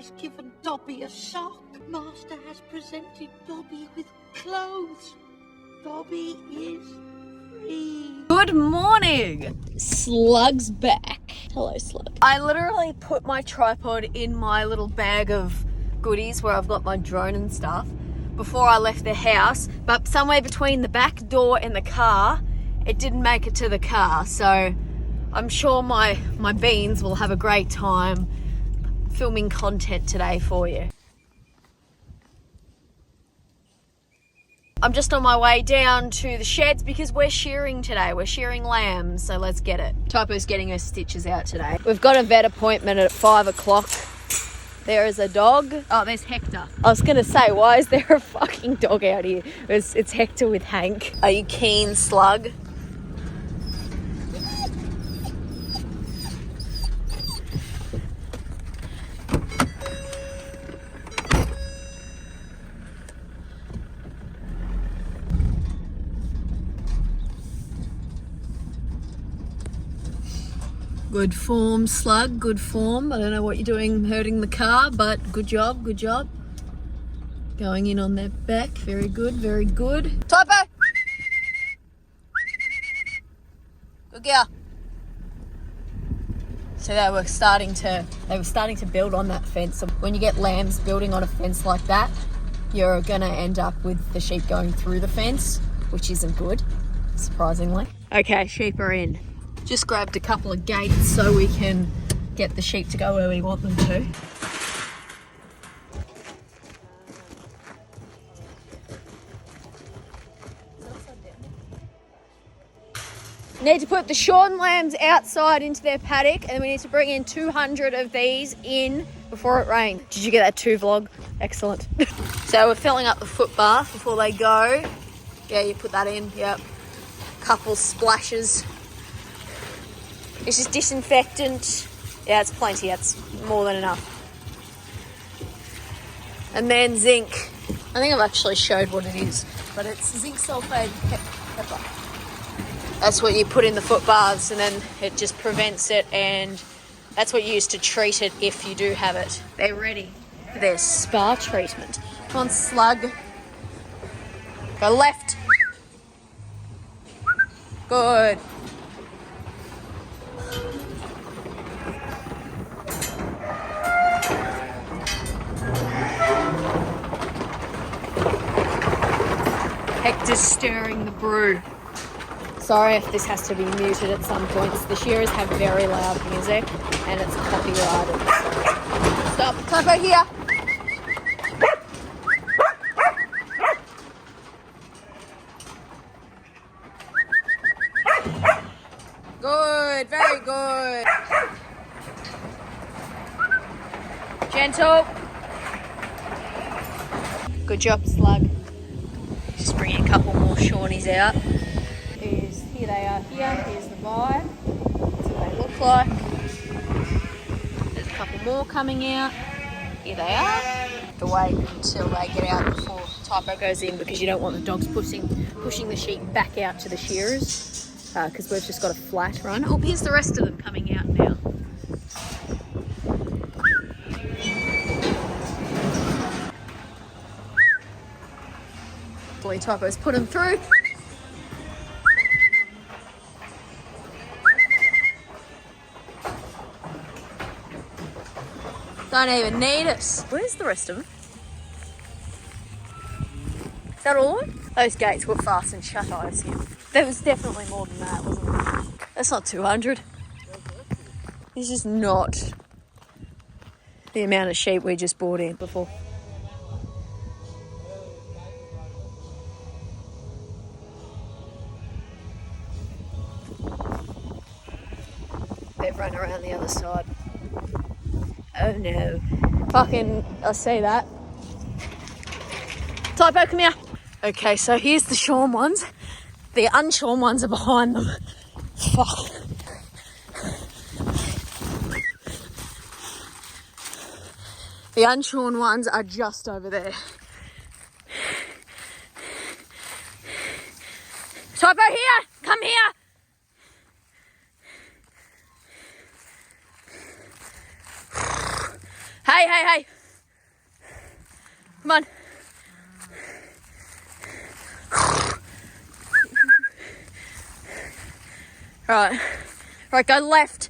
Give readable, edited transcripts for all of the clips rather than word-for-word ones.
has given Dobby a sock. Master has presented Dobby with clothes. Dobby is free. Good morning! Slug's back. Hello, Slug. I literally put my tripod in my little bag of goodies where I've got my drone and stuff before I left the house, but somewhere between the back door and the car, it didn't make it to the car, so I'm sure my beans will have a great time filming content today for you. I'm just on my way down to the sheds because we're shearing today. We're shearing lambs, so let's get it. Typo's getting her stitches out today. We've got a vet appointment at 5 o'clock. There is a dog. Oh, there's Hector. I was gonna say, why is there a fucking dog out here? It's Hector with Hank. Are you keen, Slug? Good form, Slug, good form. I don't know what you're doing hurting the car, but good job, good job. Going in on their back, very good, very good. Typo! Good girl. So they were starting to build on that fence. So when you get lambs building on a fence like that, you're gonna end up with the sheep going through the fence, which isn't good, surprisingly. Okay, sheep are in. Just grabbed a couple of gates so we can get the sheep to go where we want them to. Need to put the shorn lambs outside into their paddock, and then we need to bring in 200 of these in before it rains. Did you get that too, vlog? Excellent. So we're filling up the foot bath before they go. Yeah, you put that in, yep. Couple splashes. It's just disinfectant. Yeah, it's plenty. That's more than enough. And then zinc. I think I've actually showed what it is, but it's zinc sulfate pepper. That's what you put in the foot baths, and then it just prevents it, and that's what you use to treat it if you do have it. They're ready for their spa treatment. Come on, Slug. Go left. Good. Hector's stirring the brew. Sorry if this has to be muted at some points. The shearers have very loud music and it's copyrighted. Stop, Typo here. Good, very good. Gentle. Good job, Slug. Just bringing a couple more Shawnies out. Here they are here, here's the vibe. That's what they look like. There's a couple more coming out. Here they are. Have to wait until they get out before Typo goes in, because you don't want the dogs pushing the sheep back out to the shearers, because we've just got a flat run. Oh, here's the rest of them coming out now. Boy, Typo's put them through. Don't even need us. Where's the rest of them? Is that all of them? Those gates were fastened shut, I assume. There was definitely more than that, wasn't there? That's not 200. This is not the amount of sheep we just bought in before. They've run around the other side. Oh no. Fucking, I see that. Typo, come here. Okay, so here's the shorn ones. The unshorn ones are behind them. Fuck. The unshorn ones are just over there. Typo, here! Come here! Hey, hey, hey. Come on. Right. Right, go left.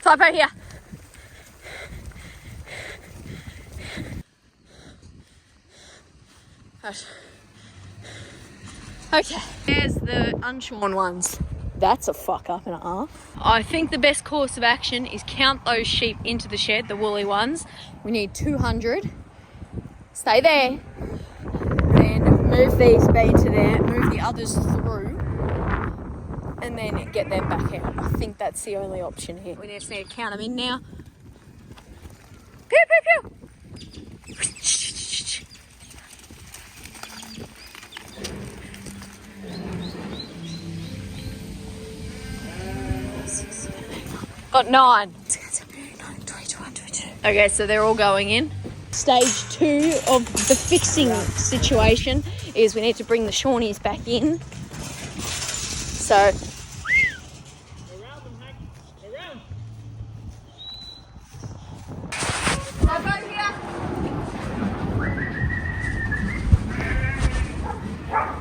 Typo here. Right. Okay. There's the unshorn ones. That's a fuck up and a half. I think the best course of action is count those sheep into the shed, the woolly ones. We need 200. Stay there. Then move these into there, move the others through, and then get them back out. I think that's the only option here. We just need to count them in now. Pew, pew, pew. Got 9. Okay, so they're all going in. Stage 2 of the fixing situation is we need to bring the Shawnies back in. So. Around them, Hank. Around. Typo here.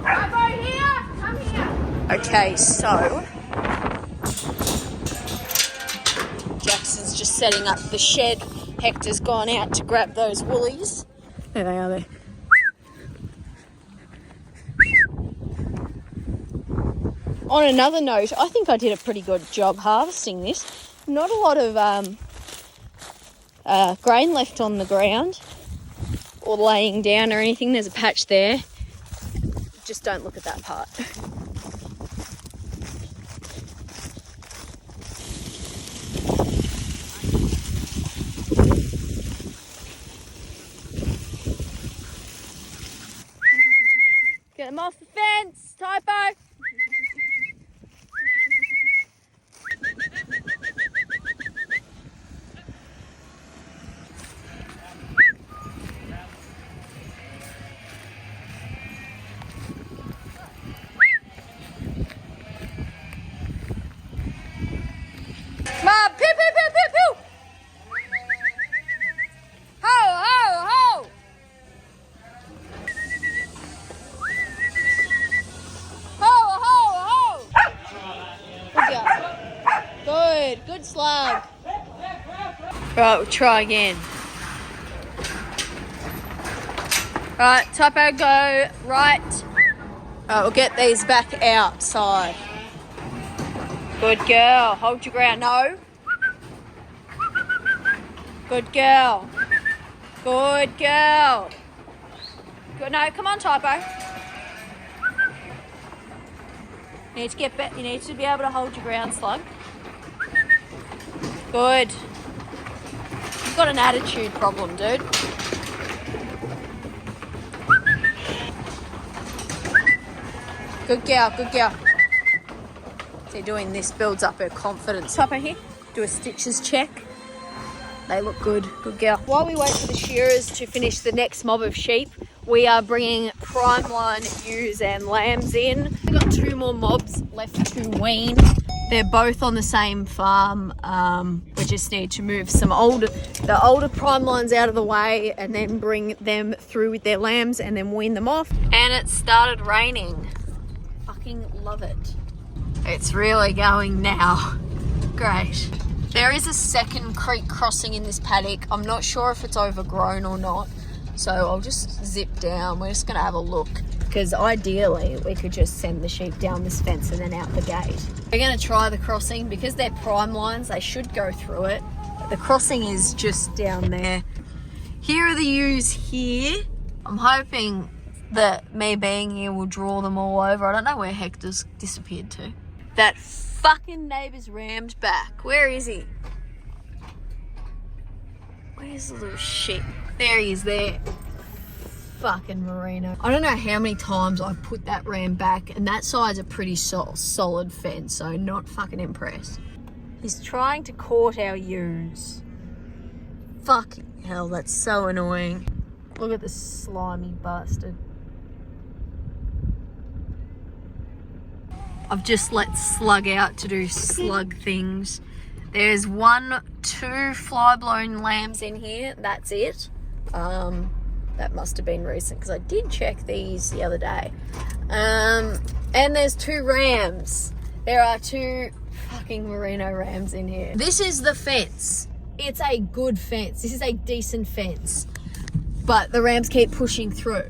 Typo here. Come here. Okay, so. Jackson's just setting up the shed. Hector's gone out to grab those woolies. There they are there. On another note, I think I did a pretty good job harvesting this. Not a lot of grain left on the ground or laying down or anything. There's a patch there. Just don't look at that part. Get them off the fence, Typo. Come on, pew, pew, pew, pew, pew. Ho, ho, ho. Good slug. Right, we'll try again. Right, Typo, go right. Right, we'll get these back outside. Good girl. Hold your ground. No. Good girl. Good girl. Good. No, come on, Typo. You need to get back. You need to be able to hold your ground, slug. Good. You've got an attitude problem, dude. Good girl, good girl. So doing this builds up her confidence. Typo here, do a stitches check. They look good, good girl. While we wait for the shearers to finish the next mob of sheep, we are bringing prime line ewes and lambs in. We've got 2 more mobs left to wean. They're both on the same farm. We just need to move the older prime lines out of the way and then bring them through with their lambs and then wean them off. And it started raining. Fucking love it. It's really going now. Great. There is a second creek crossing in this paddock. I'm not sure if it's overgrown or not. So I'll just zip down. We're just going to have a look. Because ideally, we could just send the sheep down this fence and then out the gate. We're going to try the crossing. Because they're prime lines, they should go through it. The crossing is just down there. Here are the ewes here. I'm hoping that me being here will draw them all over. I don't know where Hector's disappeared to. That fucking neighbour's rammed back. Where is he? Where's the little sheep? There he is there. Fucking Merino. I don't know how many times I've put that ram back, and that side's a pretty solid fence, so not fucking impressed. He's trying to court our ewes. Fucking hell, that's so annoying. Look at this slimy bastard. I've just let Slug out to do slug things. There's 1, 2 fly-blown lambs in here. That's it. That must have been recent because I did check these the other day. And there's 2 rams. There are 2 fucking merino rams in here. This is the fence. It's a good fence. This is a decent fence. But the rams keep pushing through.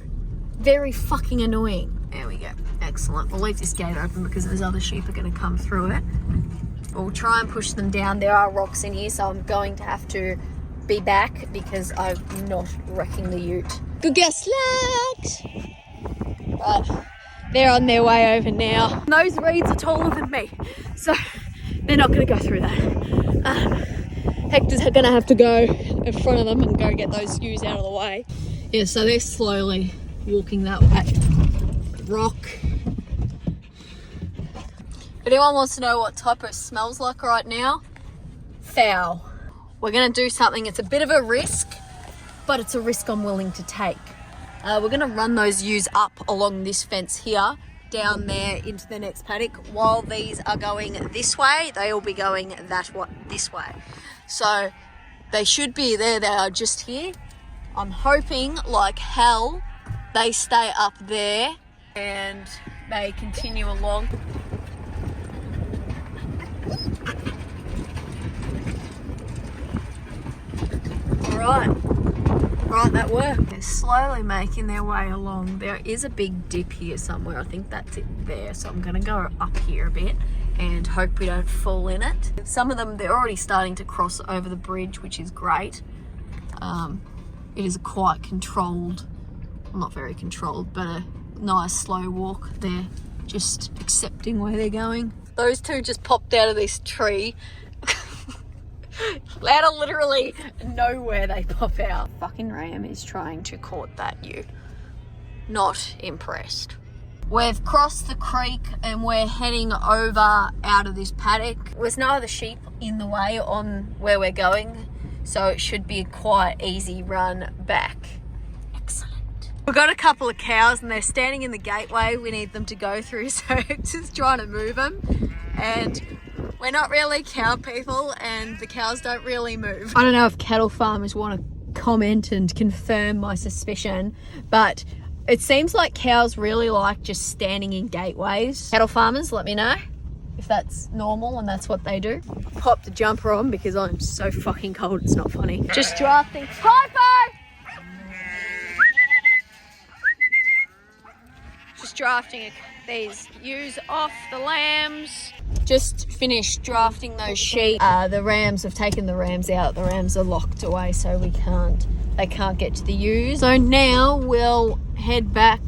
Very fucking annoying. There we go. Excellent. We'll leave this gate open because those other sheep are going to come through it. We'll try and push them down. There are rocks in here, so I'm going to have to be back because I'm not wrecking the ute. Good girl, Slugs! Right, they're on their way over now. Those reeds are taller than me, so they're not going to go through that. Hector's going to have to go in front of them and go get those ewes out of the way. Yeah, so they're slowly walking that way. Rock. If anyone wants to know what Typo smells like right now, foul. We're going to do something, it's a bit of a risk, but it's a risk I'm willing to take. We're going to run those ewes up along this fence here, down there into the next paddock. While these are going this way, they'll be going this way. So they should be there, they are just here. I'm hoping like hell they stay up there and they continue along. Right, that worked. They're slowly making their way along. There is a big dip here somewhere. I think that's it there. So I'm going to go up here a bit and hope we don't fall in it. Some of them, they're already starting to cross over the bridge, which is great. It is a quite controlled, not very controlled, but a nice slow walk. They're just accepting where they're going. Those 2 just popped out of this tree. Out of literally nowhere they pop out. Fucking ram is trying to court that ewe. Not impressed. We've crossed the creek and we're heading over out of this paddock. There's no other sheep in the way on where we're going, so it should be a quite easy run back. Excellent. We've got a couple of cows and they're standing in the gateway. We need them to go through, so just trying to move them. And we're not really cow people and the cows don't really move. I don't know if cattle farmers want to comment and confirm my suspicion, but it seems like cows really like just standing in gateways. Cattle farmers, let me know if that's normal and that's what they do. Pop the jumper on because I'm so fucking cold, it's not funny. Just drafting. Typo! Just drafting these ewes off the lambs. Just finished drafting those sheep. The rams have taken the rams out. The rams are locked away, so they can't get to the ewes. So now we'll head back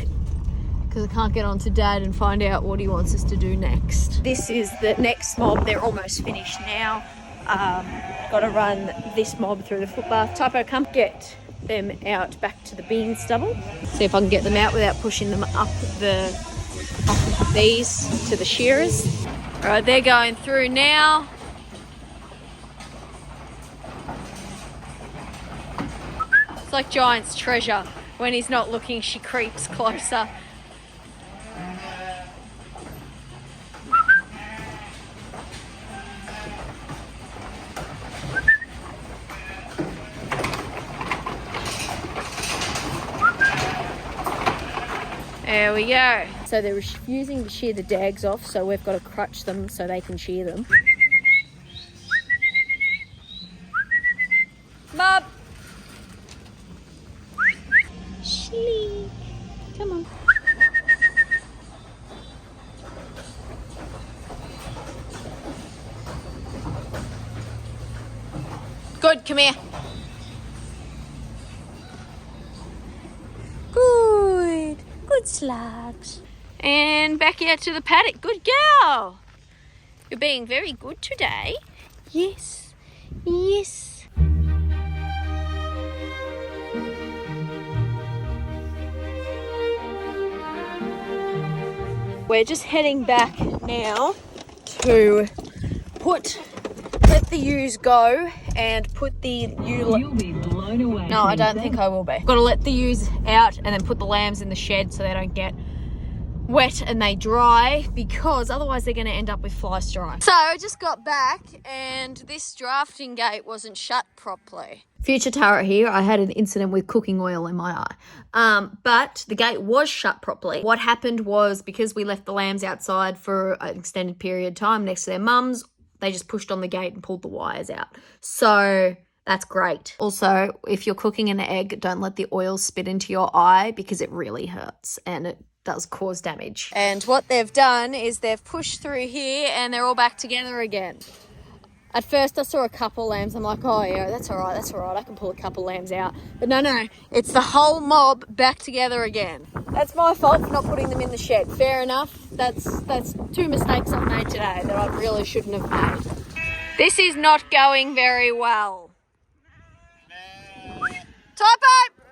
because I can't get on to Dad and find out what he wants us to do next. This is the next mob. They're almost finished now. Got to run this mob through the footpath. Typo, come get them out back to the bean stubble. See if I can get them out without pushing them up these to the shearers. Alright, they're going through now. It's like Giant's treasure. When he's not looking, she creeps closer. There we go. So they're refusing to shear the dags off, so we've got to crutch them so they can shear them. Mob! Sleek. Come on. Good, come here. Good. Good slugs. And back out to the paddock. Good girl. You're being very good today. Yes. Yes. We're just heading back now to let the ewes go and put the ewe... You'll be blown away. No, I don't think I will be. Got to let the ewes out and then put the lambs in the shed so they don't get wet and they dry, because otherwise they're going to end up with fly stripe. So I just got back and this drafting gate wasn't shut properly. Future Tara here, I had an incident with cooking oil in my eye. But the gate was shut properly. What happened was, because we left the lambs outside for an extended period of time next to their mums, they just pushed on the gate and pulled the wires out. So that's great. Also, if you're cooking an egg, don't let the oil spit into your eye, because it really hurts and it does cause damage. And what they've done is they've pushed through here and they're all back together again. At first I saw a couple lambs. I'm like, oh yeah, that's all right. I can pull a couple lambs out. But no, it's the whole mob back together again. That's my fault for not putting them in the shed. Fair enough. That's 2 mistakes I've made today that I really shouldn't have made. This is not going very well. Typo!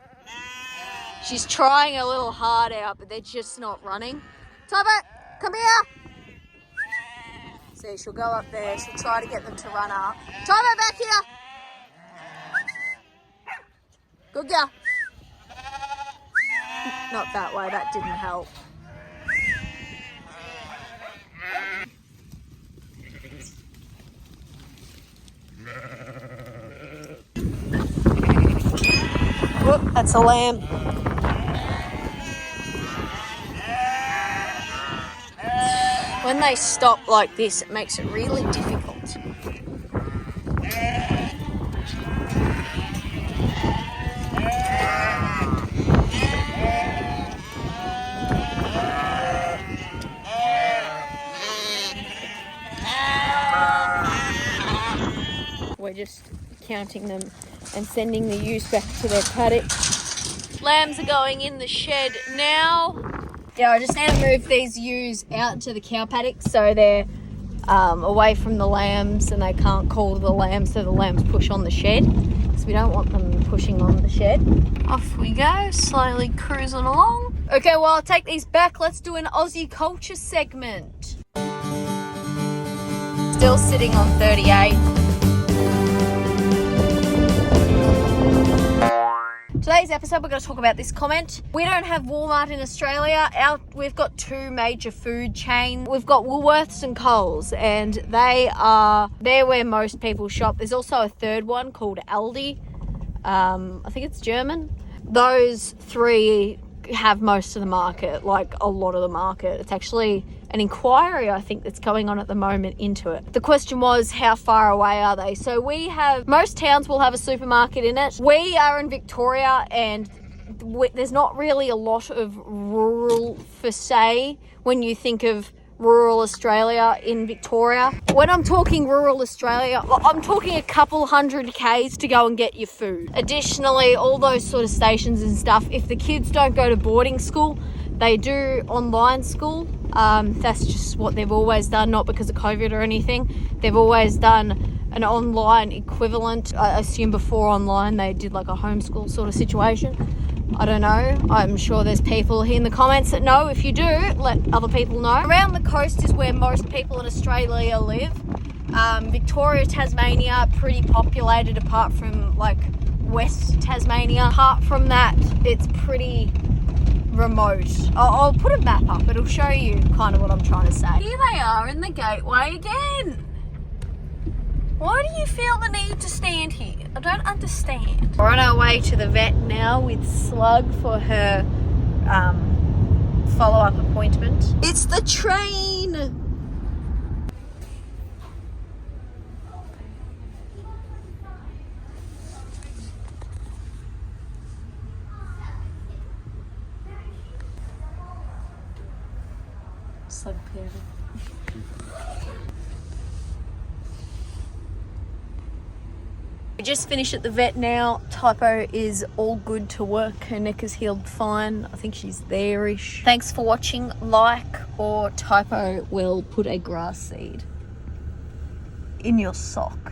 She's trying a little hard out, but they're just not running. Typo, come here. See, she'll go up there. She'll try to get them to run up. Typo, back here. Good girl. Not that way. That didn't help. Whoop, that's a lamb. When they stop like this, it makes it really difficult. We're just counting them and sending the ewes back to their paddock. Lambs are going in the shed now. Yeah, I just need to move these ewes out to the cow paddock so they're away from the lambs and they can't call the lambs, so the lambs push on the shed, because we don't want them pushing on the shed. Off we go, slowly cruising along. Okay, well, I'll take these back. Let's do an Aussie culture segment. Still sitting on 38. Today's episode, we're going to talk about this comment. We don't have Walmart in Australia. We've got 2 major food chains. We've got Woolworths and Coles, and they're where most people shop. There's also a third one called Aldi. I think it's German. Those 3 have most of the market, like a lot of the market. It's actually an inquiry, I think, that's going on at the moment into it. The question was, how far away are they? So most towns will have a supermarket in it. We are in Victoria, and there's not really a lot of rural for say when you think of rural Australia in Victoria. When I'm talking rural Australia, I'm talking a couple hundred k's to go and get your food. Additionally, all those sort of stations and stuff, if the kids don't go to boarding school, they do online school. That's just what they've always done, not because of COVID or anything. They've always done an online equivalent. I assume before online they did like a homeschool sort of situation. I don't know. I'm sure there's people here in the comments that know. If you do, let other people know. Around the coast is where most people in Australia live. Victoria, Tasmania, pretty populated apart from like West Tasmania. Apart from that, it's pretty remote. I'll put a map up. It'll show you kind of what I'm trying to say. Here they are in the gateway again. Why do you feel the need to stand here? I don't understand. We're on our way to the vet now with Slug for her follow-up appointment. It's the train! Slug Perry. We just finished at the vet now. Typo is all good to work. Her neck is healed fine. I think she's there-ish. Thanks for watching. Like, or Typo will put a grass seed in your sock.